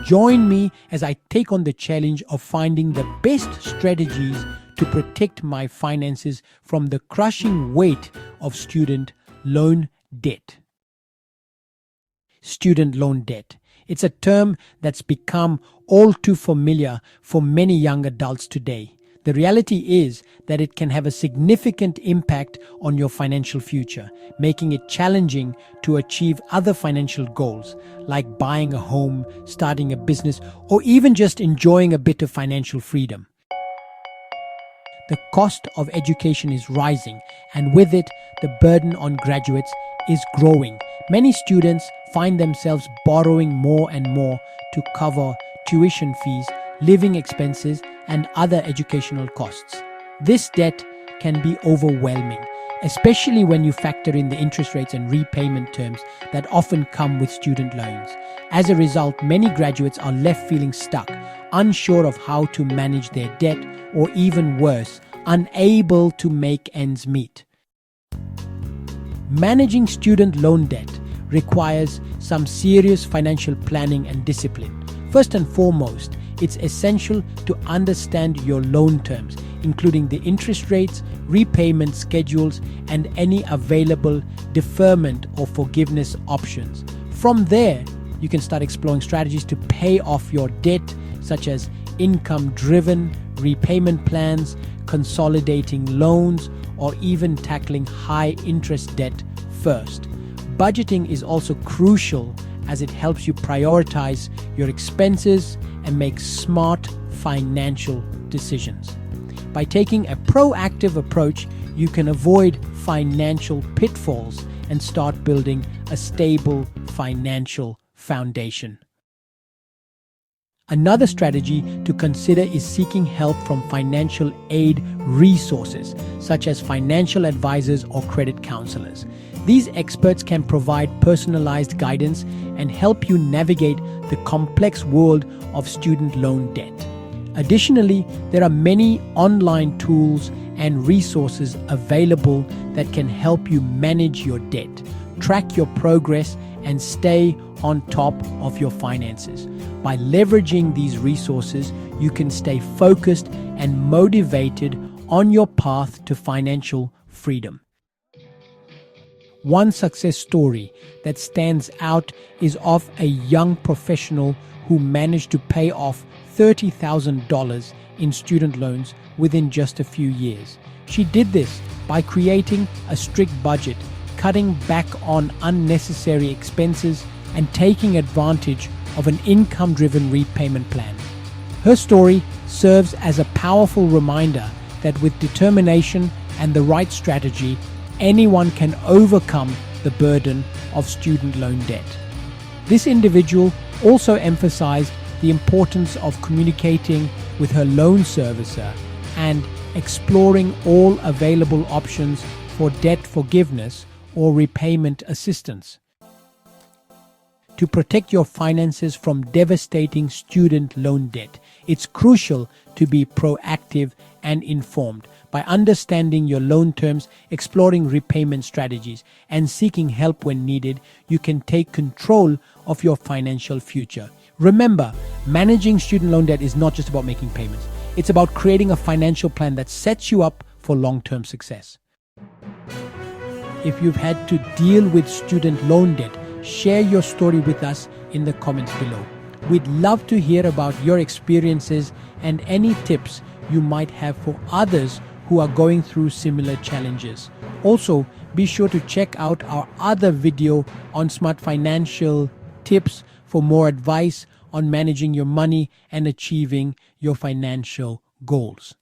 Join me as I take on the challenge of finding the best strategies to protect my finances from the crushing weight of student loan debt. Student loan debt. It's a term that's become all too familiar for many young adults today. The reality is that it can have a significant impact on your financial future, making it challenging to achieve other financial goals like buying a home, starting a business, or even just enjoying a bit of financial freedom. The cost of education is rising, and with it, the burden on graduates is growing. Many students find themselves borrowing more and more to cover tuition fees, living expenses, and other educational costs. This debt can be overwhelming, especially when you factor in the interest rates and repayment terms that often come with student loans. As a result, many graduates are left feeling stuck, unsure of how to manage their debt, or even worse, unable to make ends meet. Managing student loan debt requires some serious financial planning and discipline. First and foremost, it's essential to understand your loan terms, including the interest rates, repayment schedules, and any available deferment or forgiveness options. From there, you can start exploring strategies to pay off your debt, such as income-driven repayment plans, consolidating loans, or even tackling high-interest debt first. Budgeting is also crucial as it helps you prioritize your expenses and make smart financial decisions. By taking a proactive approach, you can avoid financial pitfalls and start building a stable financial foundation. Another strategy to consider is seeking help from financial aid resources, such as financial advisors or credit counselors. These experts can provide personalized guidance and help you navigate the complex world of student loan debt. Additionally, there are many online tools and resources available that can help you manage your debt, track your progress, and stay on top of your finances. By leveraging these resources, you can stay focused and motivated on your path to financial freedom. One success story that stands out is of a young professional who managed to pay off $30,000 in student loans within just a few years. She did this by creating a strict budget, cutting back on unnecessary expenses, and taking advantage of an income-driven repayment plan. Her story serves as a powerful reminder that with determination and the right strategy, anyone can overcome the burden of student loan debt. This individual also emphasized the importance of communicating with her loan servicer and exploring all available options for debt forgiveness or repayment assistance. To protect your finances from devastating student loan debt, it's crucial to be proactive and informed. By understanding your loan terms, exploring repayment strategies, and seeking help when needed, you can take control of your financial future. Remember, managing student loan debt is not just about making payments. It's about creating a financial plan that sets you up for long-term success. If you've had to deal with student loan debt, share your story with us in the comments below. We'd love to hear about your experiences and any tips you might have for others who are going through similar challenges. Also, be sure to check out our other video on smart financial tips for more advice on managing your money and achieving your financial goals.